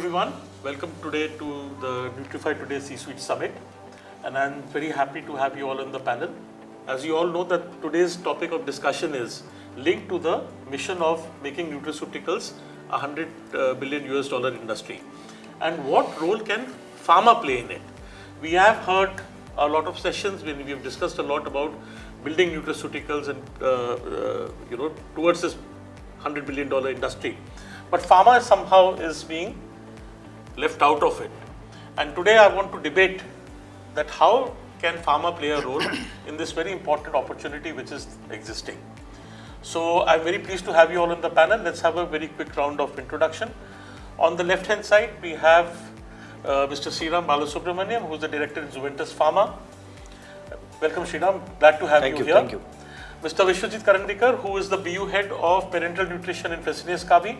everyone. Welcome today to the Nutrify Today C-Suite Summit. And I'm very happy to have you all on the panel. As you all know that today's topic of discussion is linked to the mission of making nutraceuticals a $100 billion industry. And what role can pharma play in it? We have heard a lot of sessions when we have discussed a lot about building nutraceuticals and towards this $100 billion industry. But pharma somehow is being left out of it. And today I want to debate that how can pharma play a role in this very important opportunity which is existing. So I'm very pleased to have you all on the panel. Let's have a very quick round of introduction. On the left hand side we have Mr. Shriram Balasubramanian, who is the director in Zuventus Pharma. Welcome Shriram, glad to have you here. Thank you. Mr. Vishvajit Karandikar, who is the BU head of Parenteral Nutrition in Fresenius Kabi.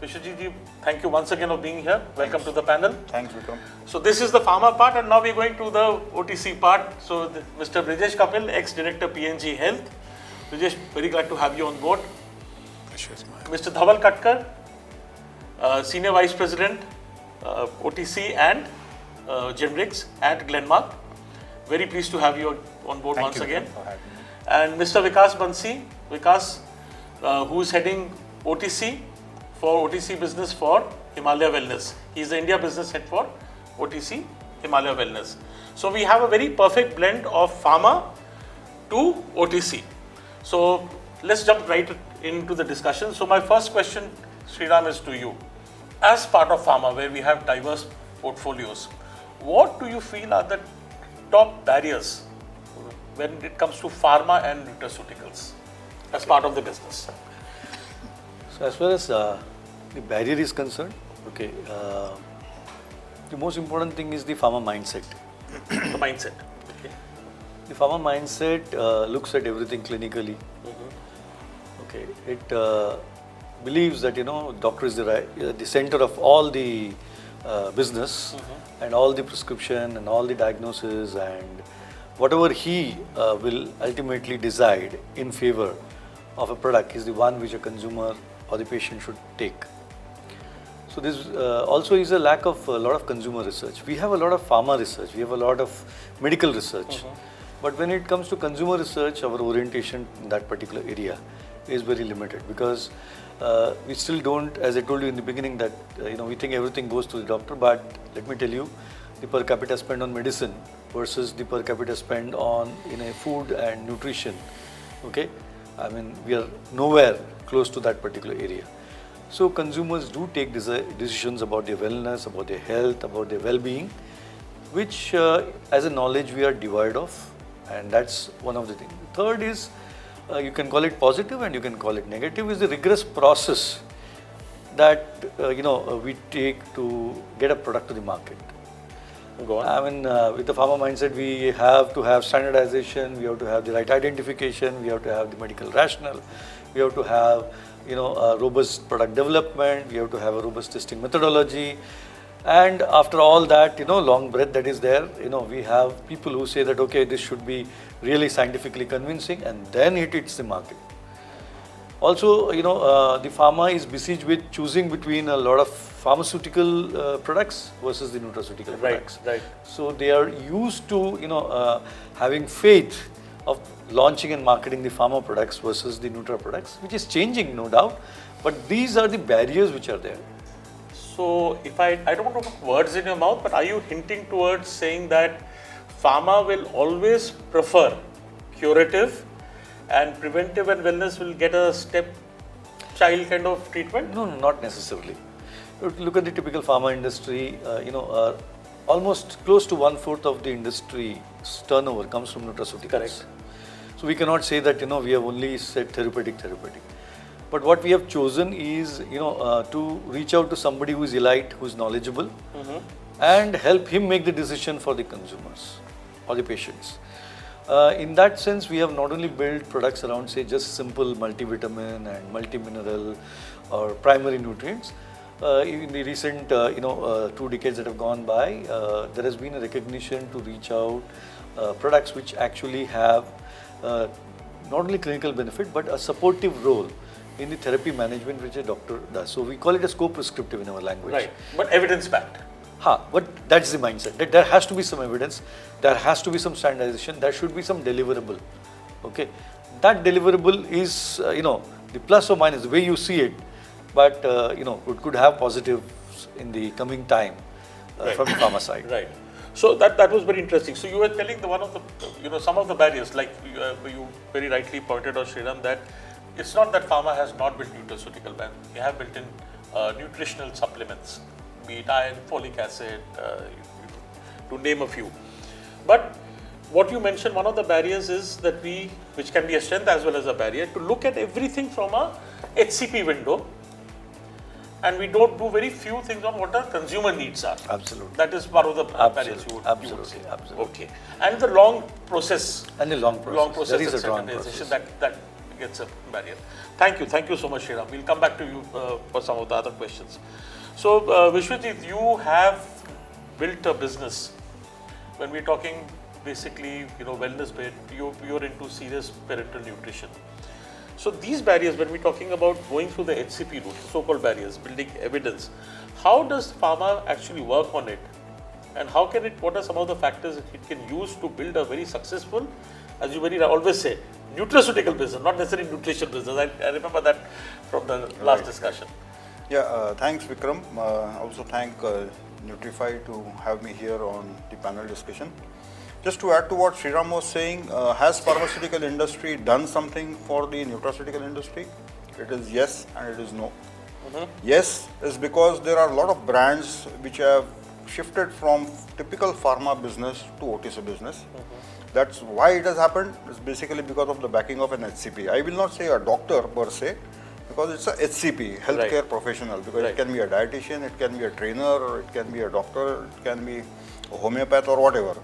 Vishvajit, thank you once again for being here. Welcome to the panel. Thanks, Vikram. So this is the pharma part, and now we're going to the OTC part. So Mr. Brijesh Kapil, ex-director PNG Health. Brijesh, very glad to have you on board. Mr. Dhawal Katkar, senior vice president, OTC and generics at Glenmark. Very pleased to have you on board once again. And Mr. Vikas Bansi, who is heading OTC business for Himalaya Wellness. He is the India business head for OTC Himalaya Wellness. So we have a very perfect blend of pharma to OTC. So let's jump right into the discussion. So my first question, Shriram, is to you. As part of pharma, where we have diverse portfolios, what do you feel are the top barriers when it comes to pharma and nutraceuticals as part of the business? So as far as the barrier is concerned, the most important thing is the pharma mindset. The mindset. Okay. The pharma mindset looks at everything clinically. It believes that doctor is the center of all the business and all the prescription and all the diagnosis, and whatever he will ultimately decide in favor of a product is the one which a consumer or the patient should take. So this also is a lack of a lot of consumer research. We have a lot of pharma research, we have a lot of medical research, but when it comes to consumer research, our orientation in that particular area is very limited, because we still don't, as I told you in the beginning, that we think everything goes to the doctor, but let me tell you, the per capita spend on medicine versus the per capita spend on food and nutrition, I mean, we are nowhere close to that particular area. So consumers do take decisions about their wellness, about their health, about their well-being, which as a knowledge we are devoid of, and that's one of the things. Third is, you can call it positive and you can call it negative, is the rigorous process that we take to get a product to the market. Go on. I mean, with the pharma mindset, we have to have standardization, we have to have the right identification, we have to have the medical rationale, we have to have a robust product development, we have to have a robust testing methodology, and after all that long breath that is there, we have people who say that this should be really scientifically convincing, and then it hits the market. Also, the pharma is besieged with choosing between a lot of pharmaceutical products versus the nutraceutical products. Right. So they are used to having faith of launching and marketing the pharma products versus the nutra products, which is changing, no doubt. But these are the barriers which are there. So if I don't want to put words in your mouth, but are you hinting towards saying that pharma will always prefer curative and preventive, and wellness will get a stepchild kind of treatment? No, not necessarily. Look at the typical pharma industry, almost close to 1/4 of the industry's turnover comes from nutraceuticals. Correct. So we cannot say that we have only said therapeutic. But what we have chosen is to reach out to somebody who is elite, who is knowledgeable, and help him make the decision for the consumers or the patients. In that sense, we have not only built products around, say, just simple multivitamin and multimineral or primary nutrients. In the recent 2 decades that have gone by, there has been a recognition to reach out products which actually have not only clinical benefit but a supportive role in the therapy management which a doctor does. So we call it as co-prescriptive in our language. Right, but evidence-backed. But that's the mindset. That there has to be some evidence, there has to be some standardization, there should be some deliverable. Okay, that deliverable is the plus or minus, the way you see it, but it could have positives in the coming time from the pharma side. Right. So that was very interesting. So you were telling one of the some of the barriers, like you very rightly pointed out, Shriram, that it's not that pharma has not built nutraceutical, but they have built in nutritional supplements, be it iron, folic acid, to name a few. But what you mentioned, one of the barriers is that which can be a strength as well as a barrier, to look at everything from a HCP window, and we don't do very few things on what our consumer needs are. Absolutely. That is one of the barriers you would say. Absolutely. Okay. And the long process. There is a long process. That gets a barrier. Thank you so much, Shriram. We'll come back to you for some of the other questions. So, Vishvajit, you have built a business. When we're talking basically, wellness bit, you're into serious parenteral nutrition. So these barriers, when we're talking about going through the HCP route, so-called barriers, building evidence, how does pharma actually work on it? And what are some of the factors that it can use to build a very successful, as you always say, nutraceutical business, not necessarily nutrition business. I remember that from the last discussion. Yeah, thanks Vikram. Also thank Nutrify to have me here on the panel discussion. Just to add to what Shriram was saying, has pharmaceutical industry done something for the nutraceutical industry? It is yes and it is no. Yes is because there are a lot of brands which have shifted from typical pharma business to OTC business. That's why it has happened. It's basically because of the backing of an HCP. I will not say a doctor per se, because it's a HCP, healthcare professional, because it can be a dietitian, it can be a trainer, or it can be a doctor, it can be a homeopath or whatever.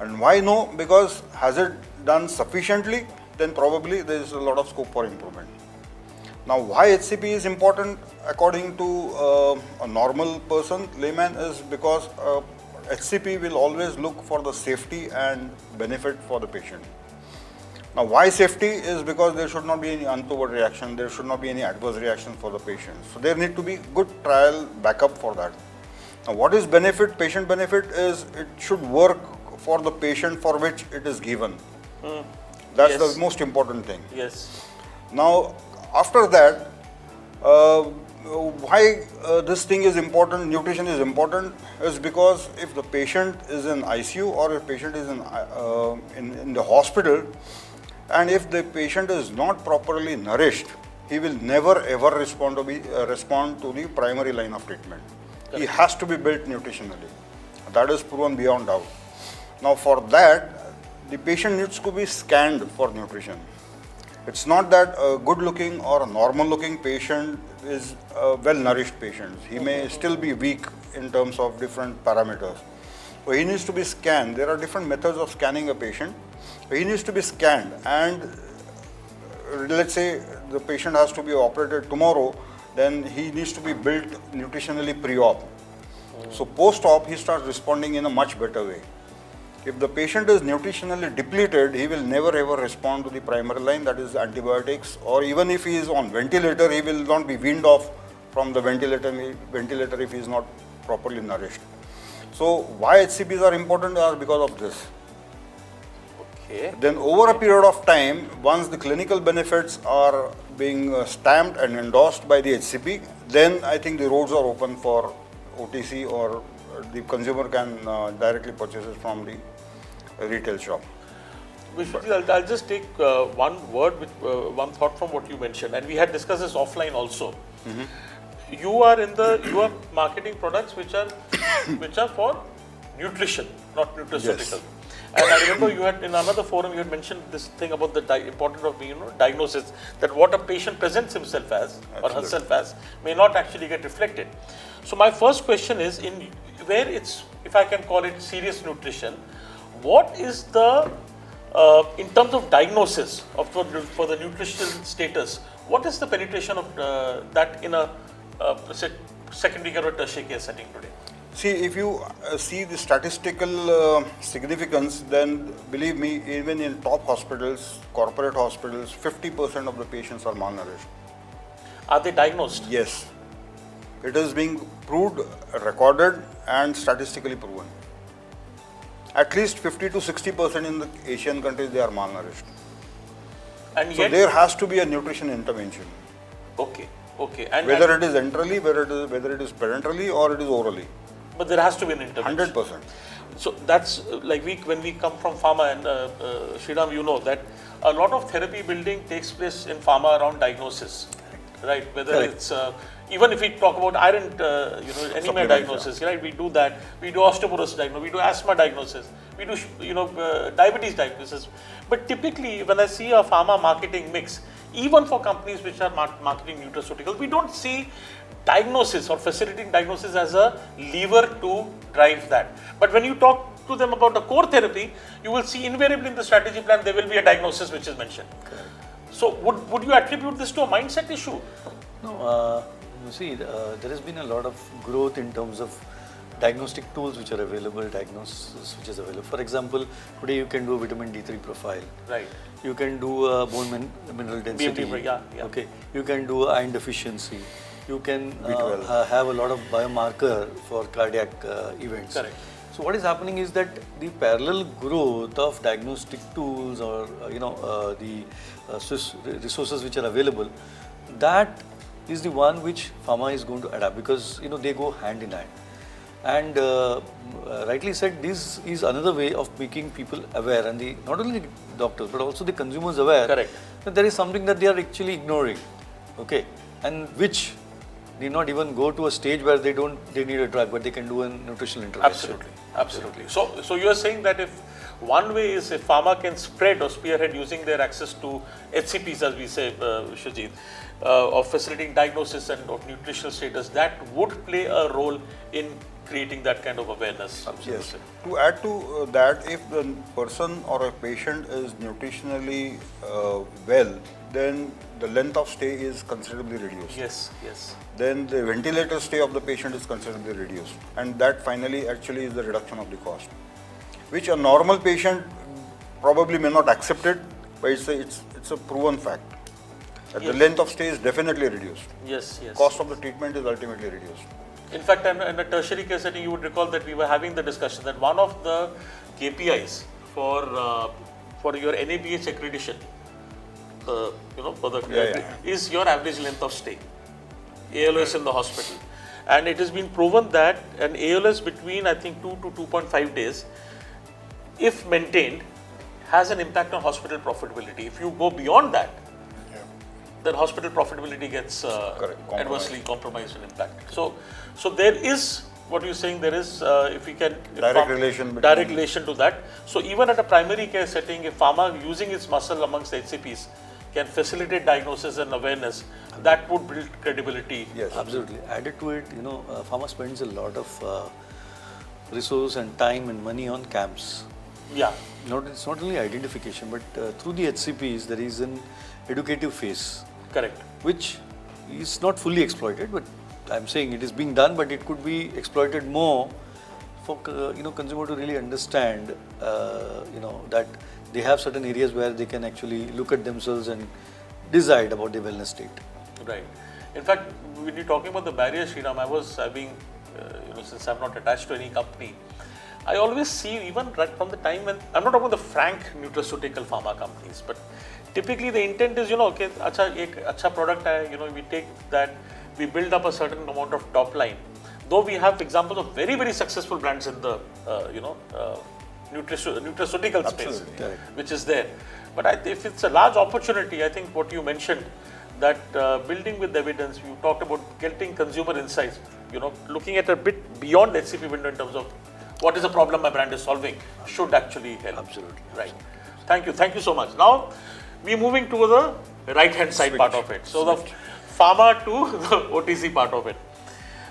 And why no? Because has it done sufficiently? Then probably there is a lot of scope for improvement. Now, why HCP is important according to a normal person, layman, is because HCP will always look for the safety and benefit for the patient. Now, why safety is because there should not be any untoward reaction, there should not be any adverse reaction for the patient. So there need to be good trial backup for that. Now, what is benefit? Patient benefit is it should work for the patient for which it is given. That's the most important thing. Yes. Now, after that, why this thing is important, nutrition is important, is because if the patient is in ICU or if patient is in the hospital, and if the patient is not properly nourished, he will never ever respond to the primary line of treatment. Correct. He has to be built nutritionally. That is proven beyond doubt. Now, for that, the patient needs to be scanned for nutrition. It's not that a good looking or a normal looking patient is a well nourished patient. He may still be weak in terms of different parameters. So he needs to be scanned. There are different methods of scanning a patient. So he needs to be scanned, and let's say the patient has to be operated tomorrow, then he needs to be built nutritionally pre-op. So post-op, he starts responding in a much better way. If the patient is nutritionally depleted, he will never ever respond to the primary line, that is antibiotics, or even if he is on ventilator, he will not be weaned off from the ventilator if he is not properly nourished. So why HCPs are important are because of this. Okay. Then over a period of time, once the clinical benefits are being stamped and endorsed by the HCP, then I think the roads are open for OTC, or the consumer can directly purchase it from the retail shop. Vishvajit, I'll just take one thought from what you mentioned, and we had discussed this offline also. You are marketing products which are for nutrition, not nutraceutical. Yes. And I remember you had in another forum you had mentioned this thing about the importance of diagnosis, that what a patient presents himself as or herself as may not actually get reflected. So my first question is, where it's, if I can call it serious nutrition, what is the in terms of diagnosis for the nutritional status, what is the penetration of that in a secondary care or tertiary care setting today? See, if you see the statistical significance, then believe me, even in top hospitals, corporate hospitals, 50% of the patients are malnourished. Are they diagnosed? Yes. It is being proved, recorded and statistically proven. At least 50 to 60% in the Asian countries, they are malnourished. And So yet, there has to be a nutrition intervention. okay. And Whether it is enterally, whether it is parenterally or it is orally. but there has to be an intervention. 100%. So that's like when we come from pharma, and Shriram, you know that a lot of therapy building takes place in pharma around diagnosis, right? Whether Correct. it's even if we talk about iron, anemia Supplement, diagnosis, right? We do that. We do osteoporosis diagnosis. We do asthma diagnosis. We do diabetes diagnosis. But typically, when I see a pharma marketing mix, even for companies which are marketing nutraceuticals, we don't see diagnosis or facilitating diagnosis as a lever to drive that. But when you talk to them about the core therapy, you will see invariably in the strategy plan there will be a diagnosis which is mentioned. Correct. So would you attribute this to a mindset issue? No, you see, there has been a lot of growth in terms of diagnostic tools which are available, diagnosis which is available. For example, today you can do a vitamin D3 profile. Right. You can do a mineral density. yeah. Okay. You can do iron deficiency. You can B12. have a lot of biomarker for cardiac events. Correct. So what is happening is that the parallel growth of diagnostic tools or the resources which are available, that is the one which pharma is going to adapt, because they go hand in hand. And rightly said, this is another way of making people aware, and not only the doctors but also the consumers aware. Correct. That there is something that they are actually ignoring, okay, and which need not even go to a stage where they need a drug, but they can do a nutritional intervention. Absolutely. So you are saying that if one way is if pharma can spread or spearhead using their access to HCPs, as we say, Vishvajit, of facilitating diagnosis and of nutritional status, that would play a role in creating that kind of awareness. Yes. To add to that, if the person or a patient is nutritionally well, then the length of stay is considerably reduced. Yes. Then the ventilator stay of the patient is considerably reduced, and that finally actually is the reduction of the cost, which a normal patient probably may not accept it, but it's a proven fact that the length of stay is definitely reduced. Yes. Cost of the treatment is ultimately reduced. In fact, in a tertiary care setting, you would recall that we were having the discussion that one of the KPIs for your NABH accreditation, is your average length of stay, ALOS in the hospital, and it has been proven that an ALOS between 2 to 2.5 days, if maintained, has an impact on hospital profitability. If you go beyond that, then hospital profitability gets adversely compromised and impacted. So there is what you're saying. There is direct relation to that. So even at a primary care setting, if pharma using its muscle amongst the HCPs can facilitate diagnosis and awareness, that would build credibility. Yes, absolutely. Added to it, pharma spends a lot of resource and time and money on camps. Yeah. It's not only identification, but through the HCPs there is an educative phase. Correct. Which is not fully exploited, but I'm saying it is being done, but it could be exploited more for consumer to really understand that they have certain areas where they can actually look at themselves and decide about their wellness state. Right. In fact, when you're talking about the barriers, Shriram, I've been since I'm not attached to any company, I always see, even right from the time when, I'm not talking about the frank nutraceutical pharma companies, but typically the intent is, okay, acha product hai, we take that, we build up a certain amount of top line. Though we have examples of very, very successful brands in the, nutraceutical space, which is there. But if it's a large opportunity, I think what you mentioned, that building with evidence, you talked about getting consumer insights, looking at a bit beyond the HCP window in terms of what is the problem my brand is solving, should actually help. Absolutely. Right. Thank you so much. Now, we're moving to the right-hand side part of it. So, the pharma to the OTC part of it.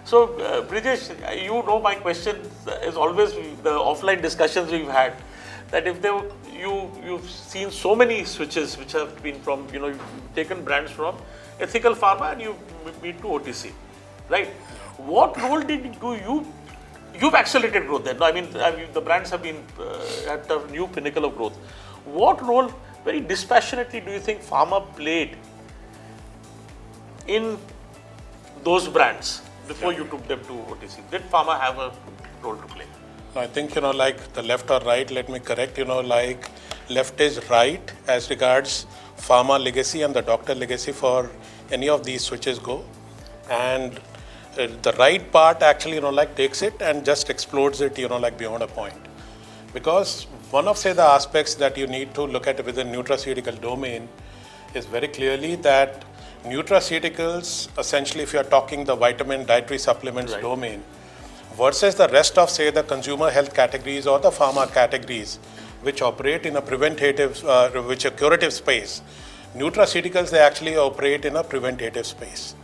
So, Brijesh, my question is always the offline discussions we've had, that if you've seen so many switches which have been from, you've taken brands from ethical pharma and you've moved to OTC, right? What role you've accelerated growth then? I mean, the brands have been at a new pinnacle of growth. What role, very dispassionately, do you think pharma played in those brands before you took them to OTC? Did Pharma have a role to play? I think, like the left or right, let me correct, like left is right as regards Pharma legacy and the doctor legacy for any of these switches go. And the right part actually, like takes it and just explodes it, like beyond a point. Because one of, say, the aspects that you need to look at within nutraceutical domain is very clearly that nutraceuticals, essentially if you are talking the vitamin dietary supplements domain, versus the rest of, say, the consumer health categories or the pharma categories, which operate in a preventative, which a curative space, nutraceuticals, they actually operate in a preventative space.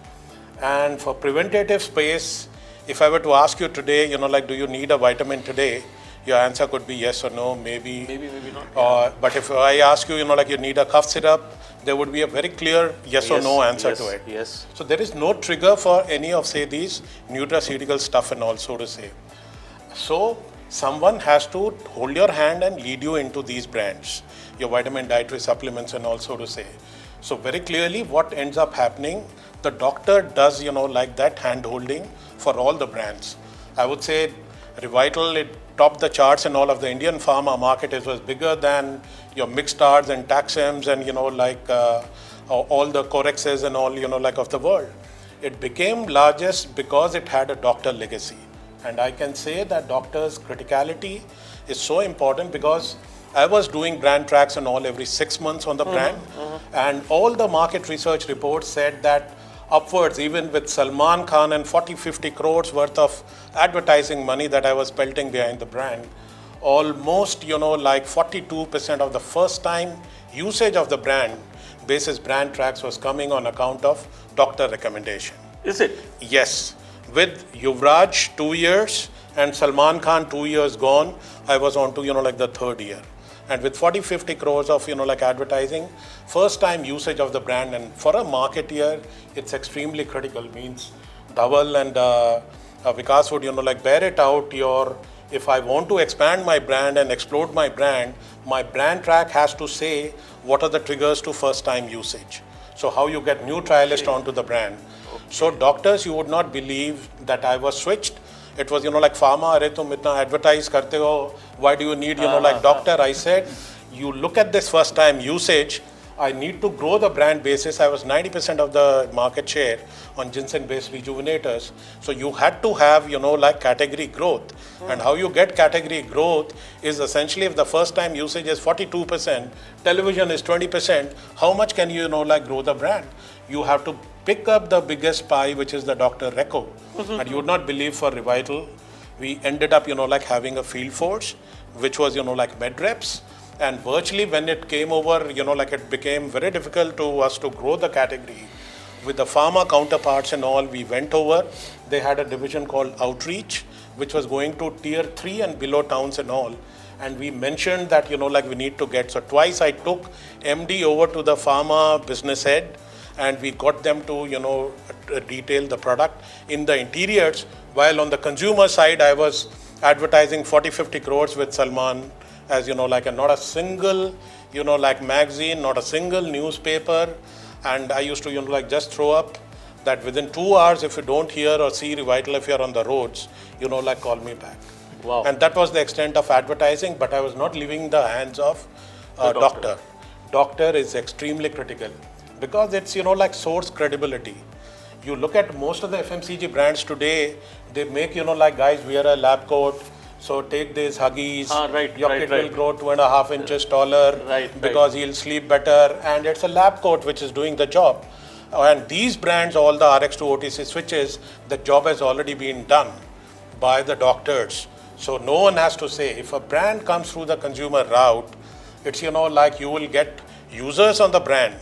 And for preventative space, if I were to ask you today, like, do you need a vitamin today? Your answer could be yes or no, maybe. Maybe not. But if I ask you, like, you need a cough syrup, there would be a very clear yes or no answer to it. Yes. So there is no trigger for any of, say, these nutraceutical stuff and all, so to say. So someone has to hold your hand and lead you into these brands, your vitamin dietary supplements and all, so to say. So very clearly what ends up happening, the doctor does, like that hand holding for all the brands. I would say Revital, it topped the charts in all of the Indian pharma market. It was bigger than your Mixtards and Taxems and, all the Corexes and all, like of the world. It became largest because it had a doctor legacy. And I can say that doctor's criticality is so important because I was doing brand tracks and all every 6 months on the brand. And all the market research reports said that upwards, even with Salman Khan and 40-50 crores worth of advertising money that I was pelting behind the brand, almost, like 42% of the first time usage of the brand basis brand tracks was coming on account of doctor recommendation. Is it? Yes. With Yuvraj 2 years and Salman Khan 2 years gone, I was on to, like the third year. And with 40-50 crores of, like advertising, first time usage of the brand, and for a marketeer, it's extremely critical. Means Dhawal and Vikas would, like bear it out. If I want to expand my brand and explode my brand track has to say what are the triggers to first time usage. So how you get new trialist onto the brand. So doctors, you would not believe that I was switched. It was, like pharma, arey tum itna advertise karte ho, why do you need, like doctor? I said, you look at this first time usage, I need to grow the brand basis. I was 90% of the market share on ginseng based rejuvenators. So you had to have, like category growth. And how you get category growth is essentially if the first time usage is 42%, television is 20%, how much can you, like grow the brand? You have to pick up the biggest pie, which is the doctor reco. And you would not believe for Revital, we ended up, like having a field force, which was, like med reps. And virtually when it came over, like it became very difficult to us to grow the category. With the pharma counterparts and all, we went over. They had a division called Outreach, which was going to tier 3 and below towns and all. And we mentioned that, like we need to get. So twice I took MD over to the pharma business head and we got them to, detail the product in the interiors. While on the consumer side, I was advertising 40-50 crores with Salman. As like not a single, like magazine, not a single newspaper. And I used to, like just throw up that within 2 hours, if you don't hear or see Revital, if you're on the roads, like call me back. Wow. And that was the extent of advertising, but I was not leaving the hands of doctor. Doctor is extremely critical because it's, like source credibility. You look at most of the FMCG brands today, they make, like guys wear a lab coat. So take these Huggies, your kid will grow 2.5 inches taller because he'll sleep better, and it's a lab coat which is doing the job. And these brands, all the RX to OTC switches, the job has already been done by the doctors. So no one has to say, if a brand comes through the consumer route, it's, like you will get users on the brand,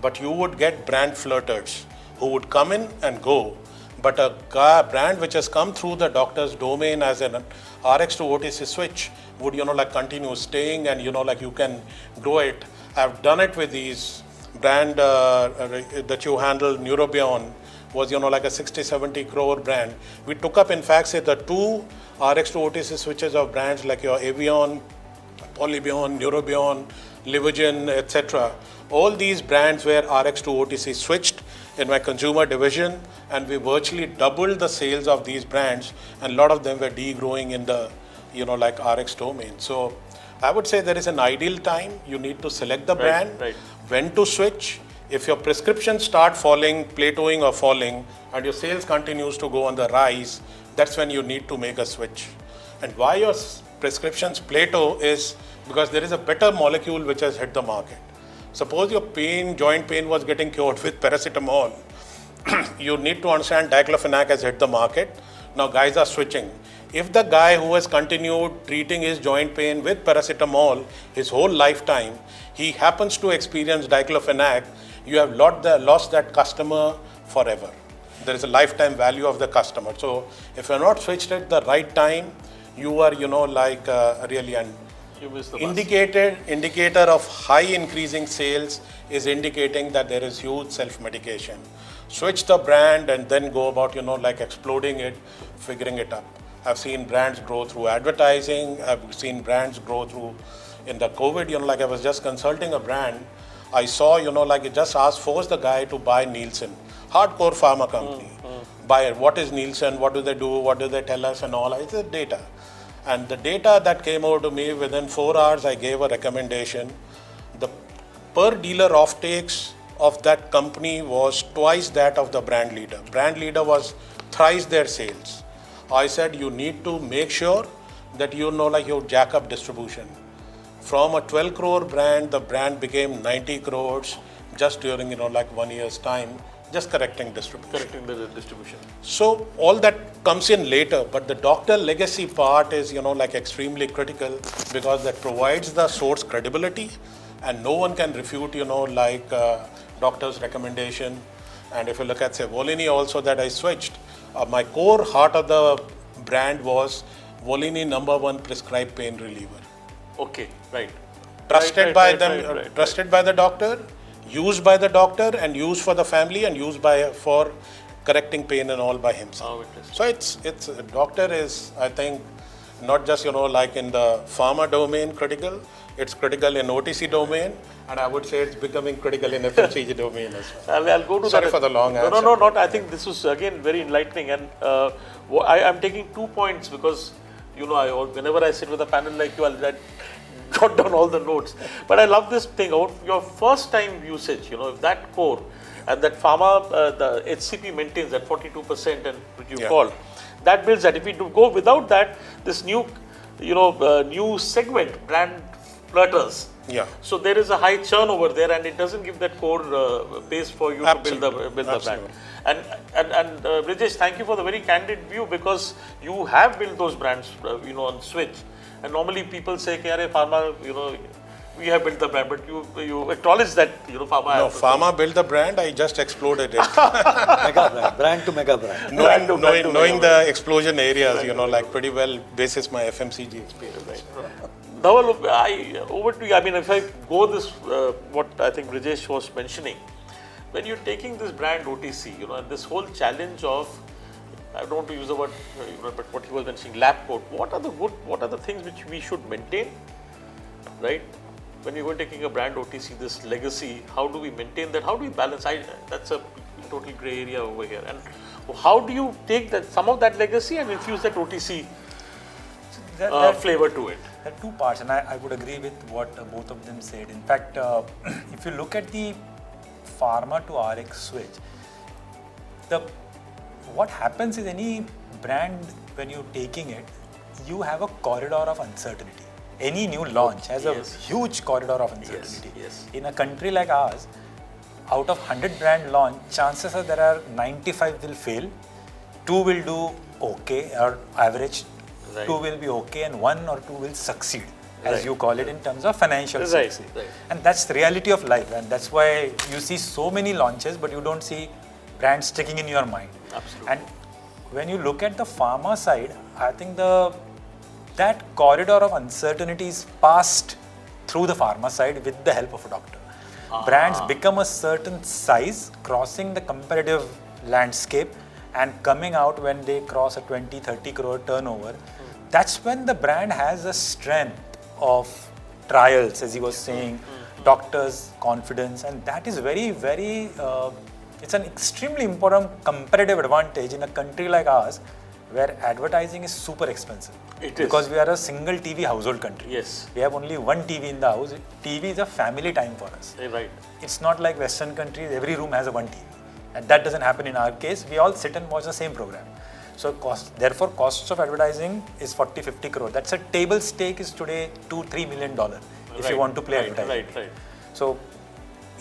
but you would get brand flirters who would come in and go. But a brand which has come through the doctor's domain as an RX to OTC switch would, like continue staying and, like you can grow it. I've done it with these brand that you handle, Neurobion was, like a 60-70 crore brand. We took up, in fact, say the 2 RX to OTC switches of brands like your Avion, Polybion, Neurobion, Livogen, etc. All these brands were RX to OTC switched. in my consumer division, and we virtually doubled the sales of these brands, and a lot of them were degrowing in the, like RX domain. So I would say there is an ideal time. You need to select the brand, when to switch. If your prescriptions start falling, plateauing or falling, and your sales continues to go on the rise, that's when you need to make a switch. And why your prescriptions plateau is because there is a better molecule which has hit the market. Suppose your joint pain was getting cured with paracetamol. You need to understand diclofenac has hit the market. Now guys are switching. If the guy who has continued treating his joint pain with paracetamol his whole lifetime, he happens to experience diclofenac, you have lost that customer forever. There is a lifetime value of the customer. So if you're not switched at the right time, you are, really an indicator of high increasing sales is indicating that there is huge self-medication. Switch the brand and then go about, exploding it, figuring it up. I've seen brands grow through advertising. I've seen brands grow through, in the COVID, I was just consulting a brand. I saw, it just forced the guy to buy Nielsen, hardcore pharma company. Buy it. What is Nielsen? What do they do? What do they tell us and all? It's the data. And the data that came over to me, within 4 hours, I gave a recommendation. The per dealer offtakes of that company was twice that of the brand leader. Brand leader was thrice their sales. I said, you need to make sure that you jack up distribution. From a 12 crore brand, the brand became 90 crores just during, 1 year's time, just correcting distribution. Correcting the distribution. So all that comes in later, but the doctor legacy part is, extremely critical because that provides the source credibility and no one can refute, doctor's recommendation. And if you look at, say, Volini also that I switched, my core heart of the brand was Volini #1 prescribed pain reliever. Okay, right. Trusted by them, trusted by the doctor, used by the doctor and used for the family and used for correcting pain and all by himself. So it's doctor is, I think, not just, in the pharma domain critical, it's critical in OTC domain, and I would say it's becoming critical in FMCG domain as well. I'll go to Sorry that. for the long answer. No, not. I think this was again very enlightening, and I'm taking 2 points because whenever I sit with a panel like you, I'll jot down all the notes. But I love this thing about your first time usage. If that core and that pharma, the HCP maintains that 42% and which you call, that builds that. If we do go without that, this new, new segment brand flirters. Yeah. So there is a high churn over there, and it doesn't give that core base for you to build the brand. And Brijesh, thank you for the very candid view because you have built those brands, on switch. And normally people say, "Kya pharma, we have built the brand," but you acknowledge that pharma. No, pharma built the brand. I just exploded it. Mega brand to mega brand. Knowing the explosion areas, pretty well basis my FMCG experience. Right. Dhawal, over to you. I mean, if I go this, what I think Brijesh was mentioning, when you're taking this brand OTC, and this whole challenge of, I don't want to use the word, but what he was mentioning, lab coat. What are the things which we should maintain, right? When you're taking a brand OTC, this legacy, how do we maintain that? How do we balance? That's a total gray area over here. And how do you take some of that legacy and infuse that OTC flavor to it? There are 2 parts, and I would agree with what both of them said. In fact, if you look at the pharma to RX switch, what happens is any brand, when you're taking it, you have a corridor of uncertainty. Any new launch has a huge corridor of uncertainty. Yes. In a country like ours, out of 100 brand launch, chances are there are 95 will fail, 2 will do okay or average, 2 will be okay, and 1 or 2 will succeed, as you call it in terms of financial success. And that's the reality of life, and that's why you see so many launches, but you don't see brands sticking in your mind. Absolutely. And when you look at the pharma side, I think that corridor of uncertainty is passed through the pharma side with the help of a doctor. Brands become a certain size, crossing the competitive landscape and coming out when they cross a 20-30 crore turnover. That's when the brand has a strength of trials, as he was saying, doctors' confidence, and that is very, very It's an extremely important comparative advantage in a country like ours where advertising is super expensive. It is. Because we are a single TV household country. Yes. We have only one TV in the house. TV is a family time for us. Right. It's not like Western countries, every room has a one TV. And that doesn't happen in our case. We all sit and watch the same program. So therefore costs of advertising is 40-50 crore. That's a table stake is today $2-3 million if you want to play advertising. Right. So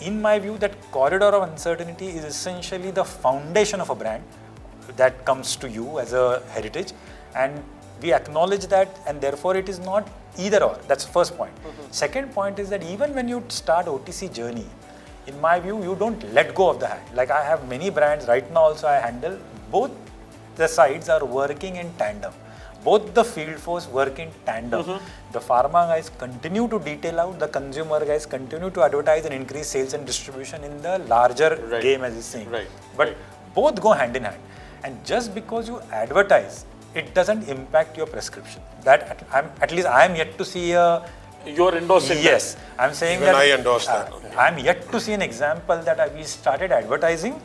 in my view, that corridor of uncertainty is essentially the foundation of a brand that comes to you as a heritage, and we acknowledge that, and therefore it is not either or. That's the first point. Second point is that even when you start OTC journey, in my view, you don't let go of the hand. Like I have many brands right now also I handle, both the sides are working in tandem. Both the field force work in tandem. The pharma guys continue to detail out, the consumer guys continue to advertise and increase sales and distribution in the larger game as he's saying. But both go hand in hand. And just because you advertise, it doesn't impact your prescription. That at least I am yet to see a... You're endorsing Yes, I'm saying Even that... I endorse that. I'm yet to see an example that we started advertising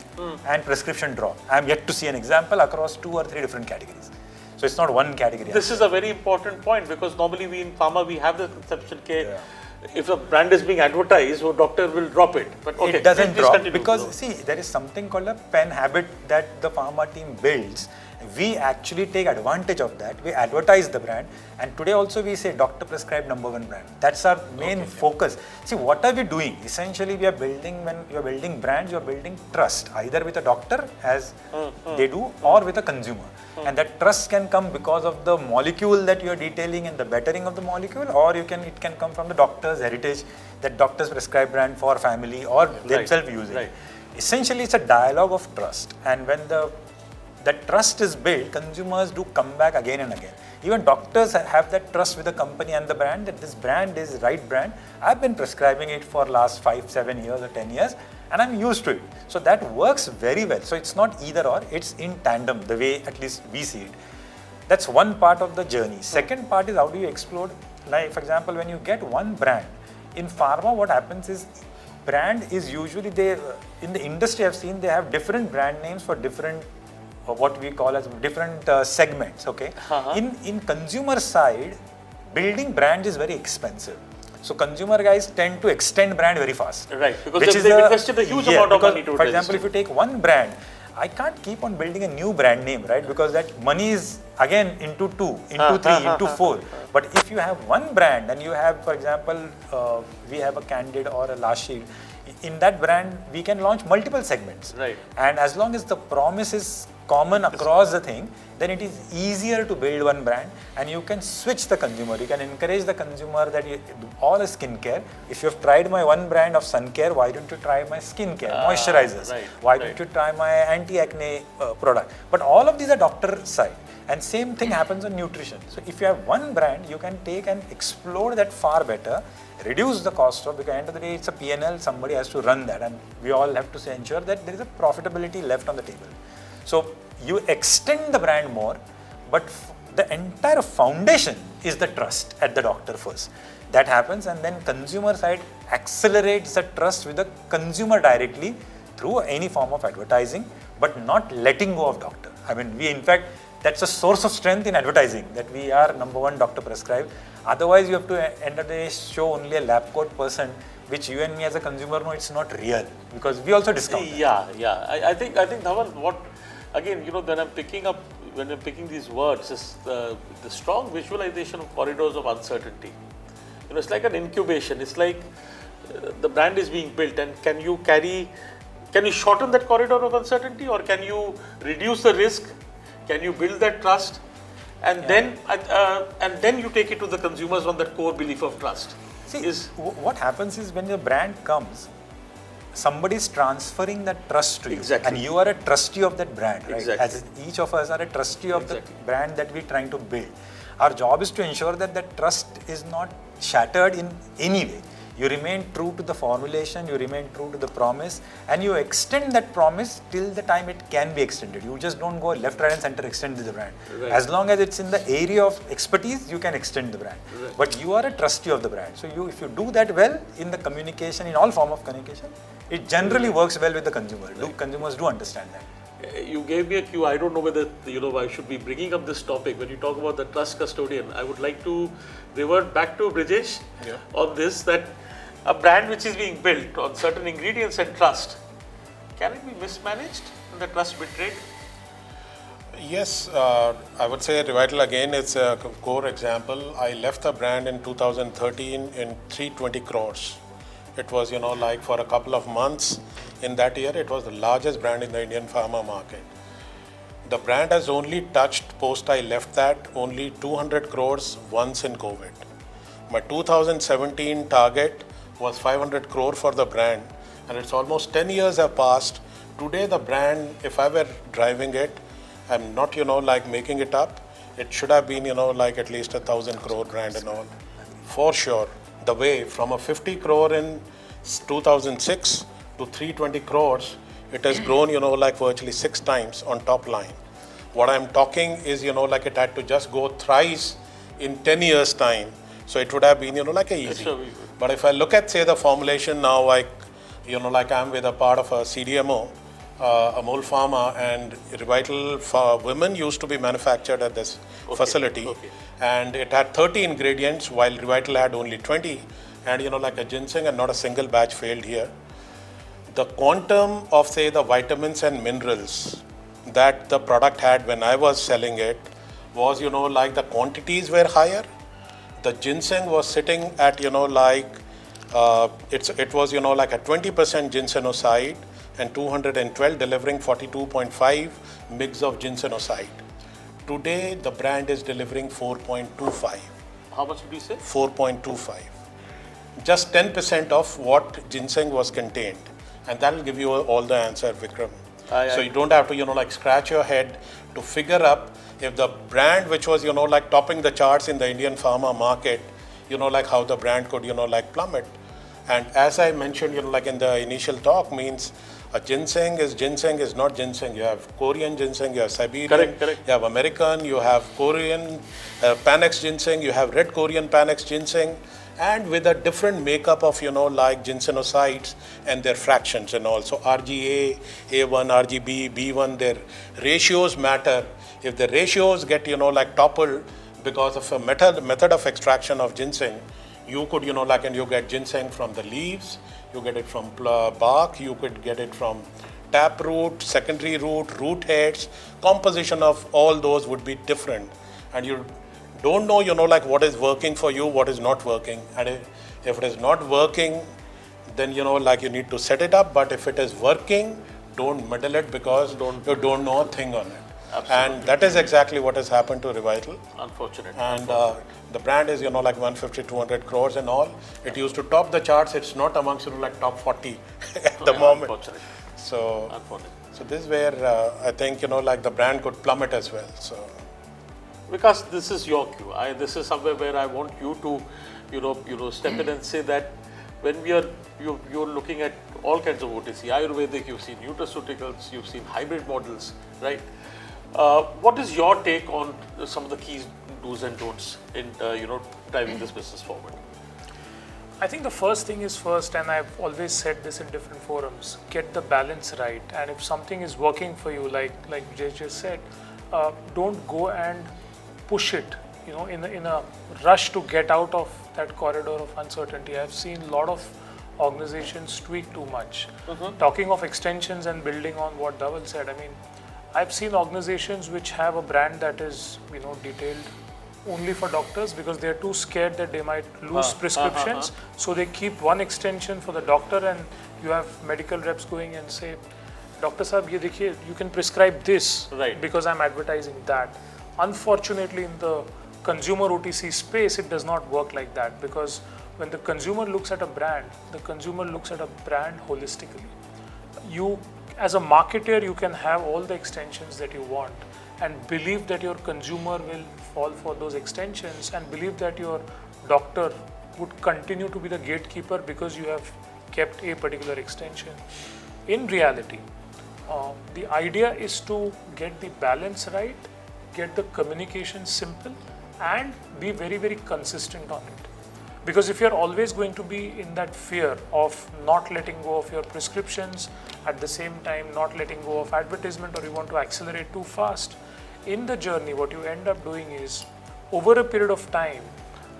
and prescription drop. I'm yet to see an example across 2 or 3 different categories. So it's not one category. This is a very important point because normally we in pharma we have the conception that if a brand is being advertised, so doctor will drop it. But okay, it doesn't please drop continue. because see, there is something called a pen habit that the pharma team builds. We actually take advantage of that. We advertise the brand, and today also we say doctor prescribed #1 brand. That's our main focus. See, what are we doing? Essentially, we are building, when you are building brands, you are building trust, either with a doctor as they do or with a consumer. And that trust can come because of the molecule that you are detailing and the bettering of the molecule, or it can come from the doctor's heritage, that doctors prescribe brand for family or themselves using. Essentially, it's a dialogue of trust, and when that trust is built, consumers do come back again and again. Even doctors have that trust with the company and the brand, that this brand is right brand. I've been prescribing it for last 5, 7 years or 10 years and I'm used to it. So that works very well. So it's not either or, it's in tandem, the way at least we see it. That's one part of the journey. Second part is how do you explode, like for example, when you get one brand. In pharma, what happens is, brand is usually, in the industry I've seen, they have different brand names for different what we call as different segments, okay? In consumer side, building brand is very expensive. So consumer guys tend to extend brand very fast. Right, because they've invested a huge amount of money to it. For example, if you take one brand, I can't keep on building a new brand name, right? Because that money is again into 2, into 3, into 4. But if you have one brand and you have, for example, we have a Candid or a Last Shield, in that brand, we can launch multiple segments. Right. And as long as the promise is common across the thing, then it is easier to build one brand and you can switch the consumer. You can encourage the consumer that all is skincare. If you have tried my one brand of sun care, why don't you try my skincare, moisturizers? Why don't you try my anti-acne product? But all of these are doctor side. And same thing happens on nutrition. So if you have one brand, you can take and explore that far better, reduce the cost of, because at the end of the day, it's a P&L, somebody has to run that, and we all have to ensure that there is a profitability left on the table. So you extend the brand more, but the entire foundation is the trust at the doctor first. That happens, and then consumer side accelerates the trust with the consumer directly through any form of advertising, but not letting go of doctor. I mean, we in fact, that's a source of strength in advertising, that we are #1 doctor prescribed. Otherwise, you have to end of the day show only a lab coat person, which you and me as a consumer know it's not real, because we also discount. I think Dhawal, what again, when I'm picking these words, is the strong visualization of corridors of uncertainty. It's like an incubation. It's like the brand is being built, and can you shorten that corridor of uncertainty, or can you reduce the risk? Can you build that trust, and then you take it to the consumers on that core belief of trust? See, what happens is when the brand comes, somebody is transferring that trust to you, and you are a trustee of that brand, right? As each of us are a trustee of the brand that we're trying to build. Our job is to ensure that that trust is not shattered in any way. You remain true to the formulation, you remain true to the promise, and you extend that promise till the time it can be extended. You just don't go left, right and center, extend the brand. Right. As long as it's in the area of expertise, you can extend the brand. Right. But you are a trustee of the brand. So if you do that well in the communication, in all form of communication, it generally works well with the consumer. Consumers do understand that. You gave me a cue. I don't know whether I should be bringing up this topic. When you talk about the trust custodian, I would like to revert back to Brijesh on this, that a brand which is being built on certain ingredients and trust, can it be mismanaged and the trust betrayed? Yes, I would say Revital again, it's a core example. I left the brand in 2013 in 320 crores. It was, like for a couple of months in that year, it was the largest brand in the Indian pharma market. The brand has only touched, post I left that, only 200 crores once in COVID. My 2017 target was 500 crore for the brand, and it's almost 10 years have passed. Today the brand, if I were driving it, I'm not, like making it up, it should have been, like at least 1,000 crore brand and all. For sure, the way from a 50 crore in 2006 to 320 crores, it has grown, like virtually 6 times on top line. What I'm talking is, like it had to just go thrice in 10 years time. So it would have been, like a easy. But if I look at, say, the formulation now, like, like I'm with a part of a CDMO, Amul Pharma, and Revital for women used to be manufactured at this facility. And it had 30 ingredients while Revital had only 20. And, like a ginseng, and not a single batch failed here. The quantum of, say, the vitamins and minerals that the product had when I was selling it was, like the quantities were higher. The ginseng was sitting at, it was, like a 20% ginsenoside and 212 delivering 42.5 mg of ginsenoside. Today, the brand is delivering 4.25. How much did you say? 4.25. Just 10% of what ginseng was contained. And that will give you all the answer, Vikram. So you don't have to, like scratch your head to figure up if the brand which was, like topping the charts in the Indian pharma market, like how the brand could, like plummet. And as I mentioned, like in the initial talk, means a ginseng is not ginseng. You have Korean ginseng, you have Siberian, correct. You have American, you have Korean Panax ginseng, you have red Korean Panax ginseng, and with a different makeup of, like ginsenosides and their fractions and all. So RGA, A1, RGB, B1, their ratios matter. If the ratios get, like toppled because of a method of extraction of ginseng, you could, like, and you get ginseng from the leaves, you get it from bark, you could get it from tap root, secondary root heads. Composition of all those would be different. And you don't know, like what is working for you, what is not working. And if it is not working, then, like you need to set it up. But if it is working, don't meddle it because you don't know a thing on it. Absolutely. And that is exactly what has happened to Revital. Unfortunate. And the brand is, like 150, 200 crores and all. It used to top the charts. It's not amongst, like top 40 at the moment. Unfortunate. So Unfortunate. this is where I think, like the brand could plummet as well. So. Because this is your cue. This is somewhere where I want you to, step in and say that when you're looking at all kinds of OTC, Ayurvedic, you've seen nutraceuticals, you've seen hybrid models, right? What is your take on some of the key do's and don'ts in, driving this business forward? I think the first thing is first, and I've always said this in different forums, get the balance right. And if something is working for you, like Brijesh just said, don't go and push it, in a rush to get out of that corridor of uncertainty. I've seen a lot of organizations tweak too much. Talking of extensions and building on what Dhawal said, I've seen organizations which have a brand that is, detailed only for doctors because they're too scared that they might lose prescriptions. So they keep one extension for the doctor, and you have medical reps going and say, Doctor Sahab, ye dekhiye, you can prescribe this because I'm advertising that. Unfortunately, in the consumer OTC space, it does not work like that, because when the consumer looks at a brand, the consumer looks at a brand holistically. You, as a marketer, you can have all the extensions that you want and believe that your consumer will fall for those extensions, and believe that your doctor would continue to be the gatekeeper because you have kept a particular extension. In reality, the idea is to get the balance right, get the communication simple, and be very, very consistent on it. Because if you're always going to be in that fear of not letting go of your prescriptions, at the same time not letting go of advertisement, or you want to accelerate too fast, in the journey what you end up doing is, over a period of time,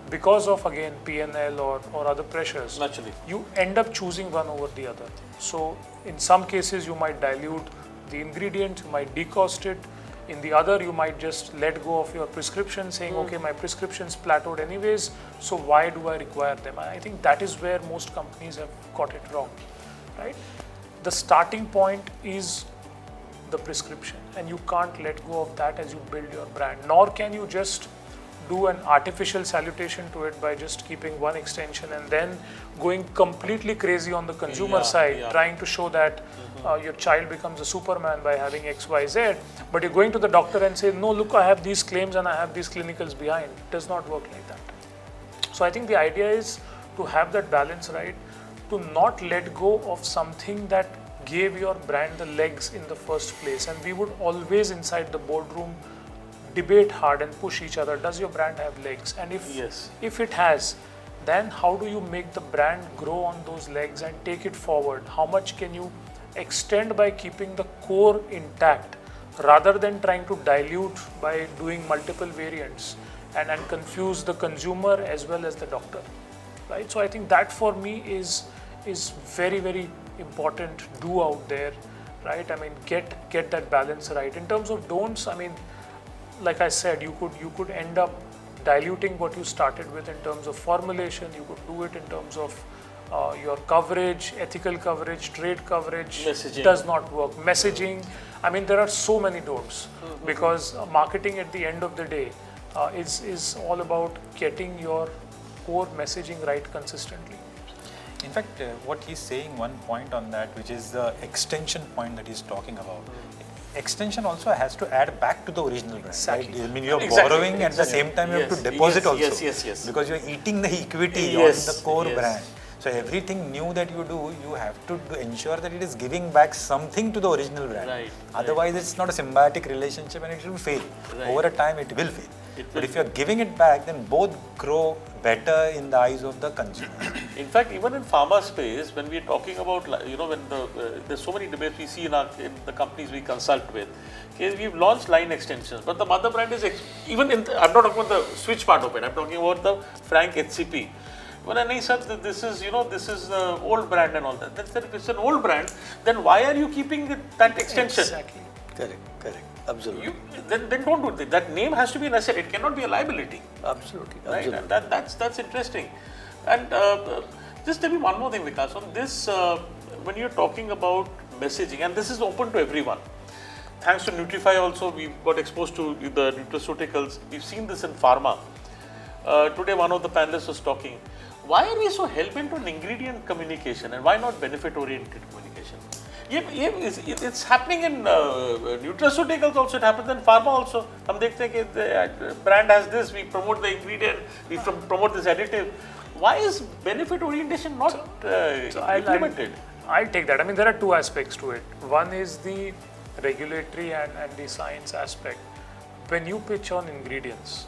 because of again P&L or other pressures, Naturally. you end up choosing one over the other. So in some cases you might dilute the ingredient, you might decost it. In the other, you might just let go of your prescription, saying, okay, my prescription's plateaued anyways, so why do I require them? I think that is where most companies have got it wrong, right? The starting point is the prescription, and you can't let go of that as you build your brand. Nor can you just do an artificial salutation to it by just keeping one extension and then going completely crazy on the consumer side, trying to show that your child becomes a Superman by having XYZ, but you're going to the doctor and say, no, look, I have these claims and I have these clinicals behind. It does not work like that. So I think the idea is to have that balance right, to not let go of something that gave your brand the legs in the first place. And we would always inside the boardroom debate hard and push each other. Does your brand have legs? And if it has, then how do you make the brand grow on those legs and take it forward? How much can you extend by keeping the core intact rather than trying to dilute by doing multiple variants and confuse the consumer as well as the doctor, right? So I think that for me is very, very important to do out there, right? I mean, get that balance right. In terms of don'ts, I mean, like I said, you could end up diluting what you started with in terms of formulation. You could do it in terms of your coverage, ethical coverage, trade coverage. Messaging does not work. Messaging, I mean, there are so many don'ts because marketing at the end of the day is all about getting your core messaging right consistently. In fact, what he's saying, one point on that, which is the extension point that he's talking about. Extension also has to add back to the original brand. Exactly. Right? I mean, you're borrowing at the same time you have to deposit also. Yes. Because you're eating the equity on the core brand. So everything new that you do, you have to ensure that it is giving back something to the original brand. Right. Otherwise, it's not a symbiotic relationship and it will fail. Right. Over a time, it will fail. But if you're giving it back, then both grow better in the eyes of the consumer. In fact, even in pharma space, when we are talking about, when there's so many debates we see in the companies we consult with, okay, we've launched line extensions, but the mother brand is, I'm not talking about the switch part of it, I'm talking about the Frank HCP. When I said that this is the old brand and all that, if it's an old brand, then why are you keeping that extension? Exactly. Correct. Absolutely. Then don't do it. That name has to be an asset. It cannot be a liability. Absolutely. Right? And that's interesting. And just tell me one more thing, Vikas. On this, when you're talking about messaging, and this is open to everyone. Thanks to Nutrify also, we've got exposed to the nutraceuticals. We've seen this in pharma. Today, one of the panelists was talking. Why are we so hell-bent on ingredient communication and why not benefit-oriented communication? It's happening in nutraceuticals also, it happens in pharma also. हम देखते हैं कि the brand has this, we promote the ingredient, we promote this additive. Why is benefit orientation not implemented? I'll take that. I mean, there are two aspects to it. One is the regulatory and the science aspect. When you pitch on ingredients,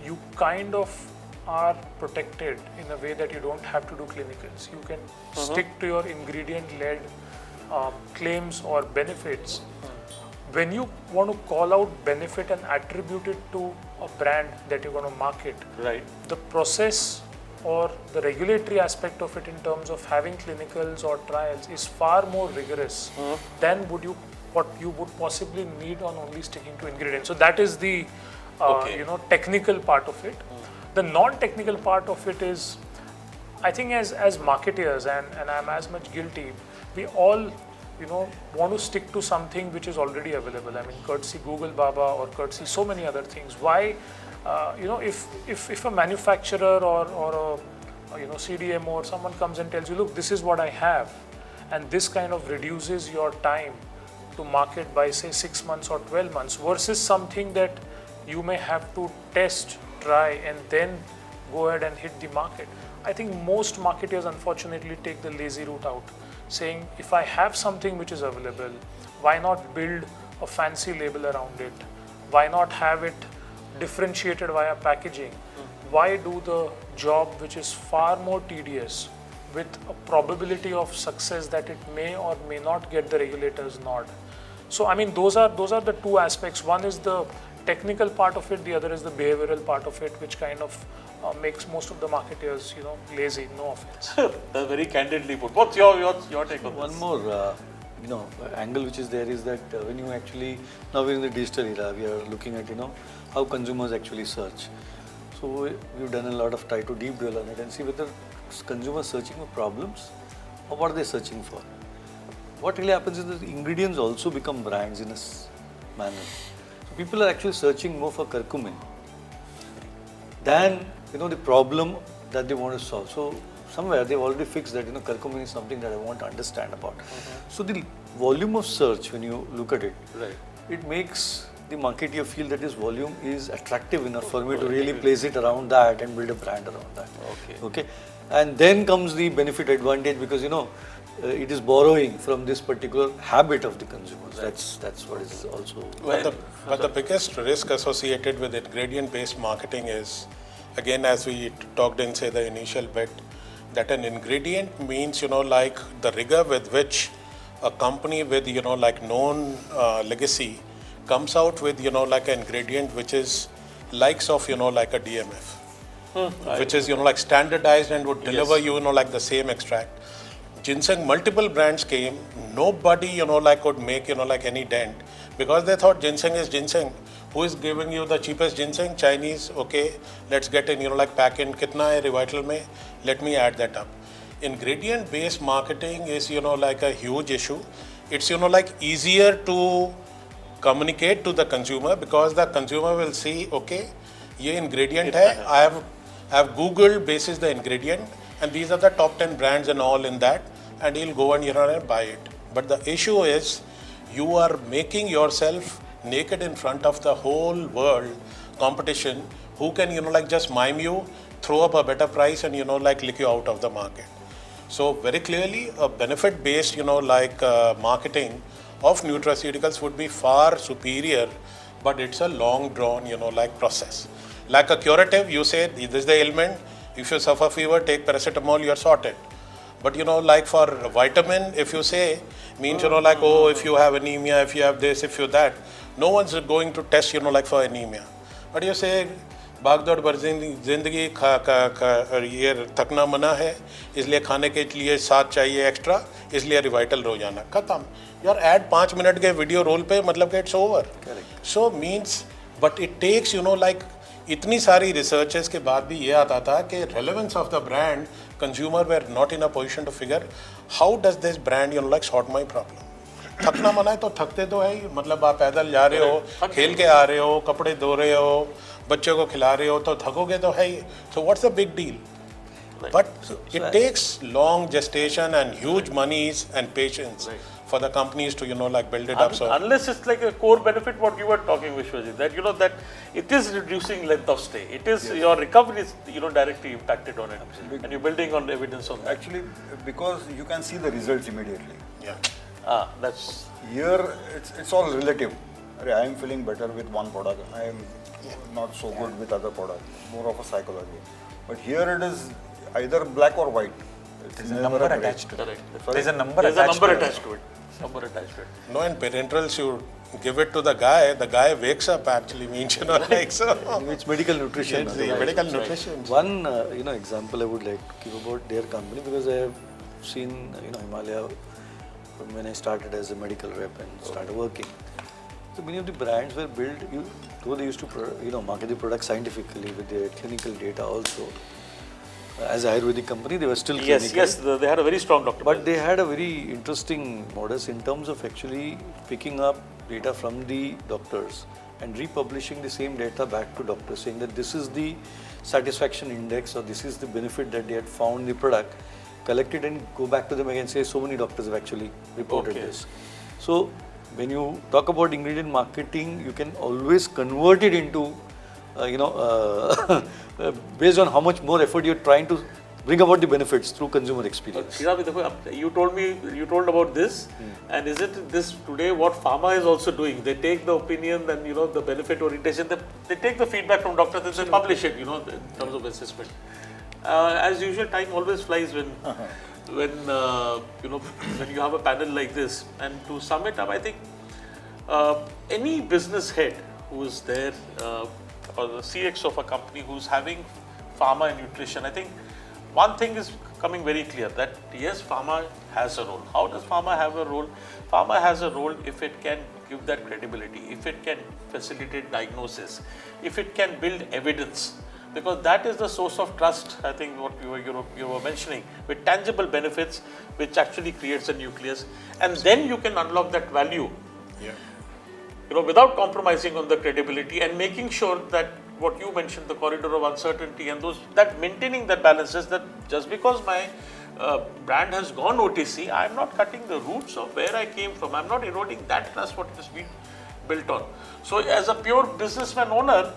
you kind of are protected in a way that you don't have to do clinicals. You can stick to your ingredient-led claims or benefits. When you want to call out benefit and attribute it to a brand that you're going to market, Right. the process or the regulatory aspect of it in terms of having clinicals or trials is far more rigorous than what you would possibly need on only sticking to ingredients. So that is the technical part of it. The non-technical part of it is, I think as marketers, and I'm as much guilty, we all want to stick to something which is already available. I mean, courtesy Google Baba or courtesy so many other things. Why, if a manufacturer or a CDMO or someone comes and tells you, look, this is what I have, and this kind of reduces your time to market by say 6 months or 12 months versus something that you may have to test, try, and then go ahead and hit the market. I think most marketers unfortunately take the lazy route out, saying if I have something which is available, why not build a fancy label around it? Why not have it differentiated via packaging? Why do the job which is far more tedious with a probability of success that it may or may not get the regulator's nod? So I mean those are the two aspects. One is the technical part of it, the other is the behavioral part of it, which kind of makes most of the marketers, lazy. No offense. That's very candidly put. What's your take on One this? more angle which is there is that when you actually, now we're in the digital era, we are looking at how consumers actually search. So we've done a lot of try to deep drill on it and see whether consumers searching for problems or what are they searching for. What really happens is that the ingredients also become brands in a manner. So people are actually searching more for curcumin than the problem that they want to solve. So somewhere they've already fixed that curcumin is something that I want to understand about. So the volume of search, when you look at it, it makes the marketer feel that this volume is attractive enough for me to really place it around that and build a brand around that. Okay. And then comes the benefit advantage because it is borrowing from this particular habit of the consumers. That's what is also. But the biggest risk associated with ingredient-based marketing is, again, as we talked in, say, the initial bit, that an ingredient means, like the rigor with which a company with, known legacy comes out with, like an ingredient which is likes of, like a DMF, which is, like standardized and would deliver like the same extract. Ginseng, multiple brands came, nobody, could make, like any dent because they thought ginseng is ginseng. Who is giving you the cheapest ginseng? Chinese, okay, let's get in, pack in, kitna hai Revital mein, let me add that up. Ingredient based marketing is, like a huge issue. It's, like easier to communicate to the consumer because the consumer will see, okay, ye ingredient hai, I have Googled basis the ingredient and these are the top 10 brands and all in that and he'll go and, buy it. But the issue is you are making yourself naked in front of the whole world competition who can, just mime you, throw up a better price and, lick you out of the market. So very clearly a benefit based, marketing of nutraceuticals would be far superior, but it's a long drawn, process. Like a curative, you say this is the ailment, if you suffer fever, take paracetamol, you're sorted. But like for vitamin, if you say, means if you have anemia, if you have this, if you that, no one's going to test, for anemia. But you say, भागदौड़ भर जिंदगी ये थकना मना है इसलिए खाने के लिए साथ चाहिए एक्स्ट्रा इसलिए रिवाइटल रोजाना खत्म यार ऐड 5 मिनट के वीडियो रोल पे मतलब कि it's over so means but it takes इतनी सारी रिसर्चेस के बाद भी ये आता था कि relevance of the brand consumer were not in a position to figure how does this brand sort my problem थकना मना है तो थकते तो है ही मतलब आप पैदल जा रहे हो खेल के आ रहे हो कपड़े धो रहे हो बच्चों को खिला रहे हो तो थकोगे तो है ही so what's the big deal but it takes long gestation and huge monies and patience for the companies to build it up. So unless it's like a core benefit what you were talking Vishvajit, that that it is reducing length of stay, it is your recovery is directly impacted on it. Absolutely. And you're building on evidence on that. Actually because you can see the results immediately. That's here it's all relative. I am feeling better with one product, I am not so good with other product, more of a psychology. But here it is either black or white. There's a number attached to it. There's a number attached to it. No, and parenterals, you give it to the guy wakes up actually means, so. It's medical nutrition. Medical nutrition. One, example I would like to give about their company because I have seen, Himalaya from when I started as a medical rep and started working. So many of the brands were built, though they used to, market the product scientifically with their clinical data also. As a Ayurvedic company, they were still clinical. Yes, they had a very strong doctor. But they had a very interesting modus in terms of actually picking up data from the doctors and republishing the same data back to doctors, saying that this is the satisfaction index or this is the benefit that they had found in the product, collect it and go back to them again, say so many doctors have actually reported this. So when you talk about ingredient marketing, you can always convert it into based on how much more effort you're trying to bring about the benefits through consumer experience. Shriram, you told about this, and is it this today what Pharma is also doing? They take the opinion and the benefit orientation. They take the feedback from doctors and they publish it. In terms of assessment. As usual, time always flies when you have a panel like this. And to sum it up, I think any business head who is there or the CX of a company who's having pharma and nutrition, I think one thing is coming very clear that yes, pharma has a role. How does pharma have a role? Pharma has a role if it can give that credibility, if it can facilitate diagnosis, if it can build evidence, because that is the source of trust. I think what you were mentioning, with tangible benefits, which actually creates a nucleus, and then you can unlock that value. Without compromising on the credibility and making sure that what you mentioned, the corridor of uncertainty and that maintaining that balance is that just because my brand has gone OTC, I'm not cutting the roots of where I came from. I'm not eroding that trust what it has been built on. So as a pure businessman owner,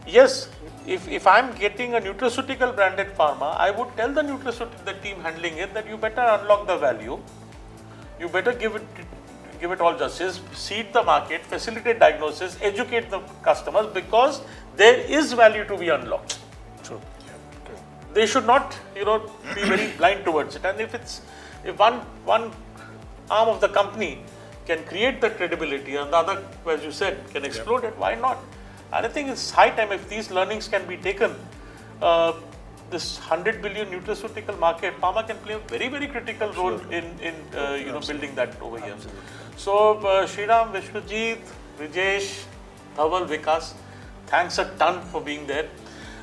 yes, if I'm getting a nutraceutical branded pharma, I would tell the nutraceutical team handling it that you better unlock the value, you better give it all justice, seed the market, facilitate diagnosis, educate the customers, because there is value to be unlocked. True. They should not, be very blind towards it. And if one arm of the company can create the credibility and the other, as you said, can explode it, why not? And I think it's high time if these learnings can be taken. This 100 billion nutraceutical market, pharma can play a very, very critical role in building that over here. So, Shriram, Vishvajit, Brijesh, Dhawal, Vikas, thanks a ton for being there.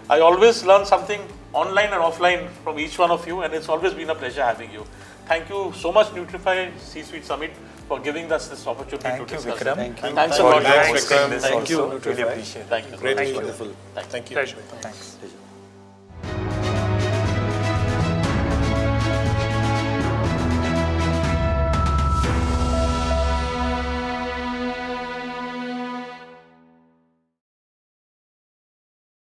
I always learn something online and offline from each one of you, and it's always been a pleasure having you. Thank you so much, Nutrify C-Suite Summit, for giving us this opportunity to discuss. Vikram. Thank you. Thanks a lot. Thanks, Vikram. Thank you. Nutrify. Really appreciate it. Thank you. Great. Wonderful. Thank you. Pleasure. Thanks.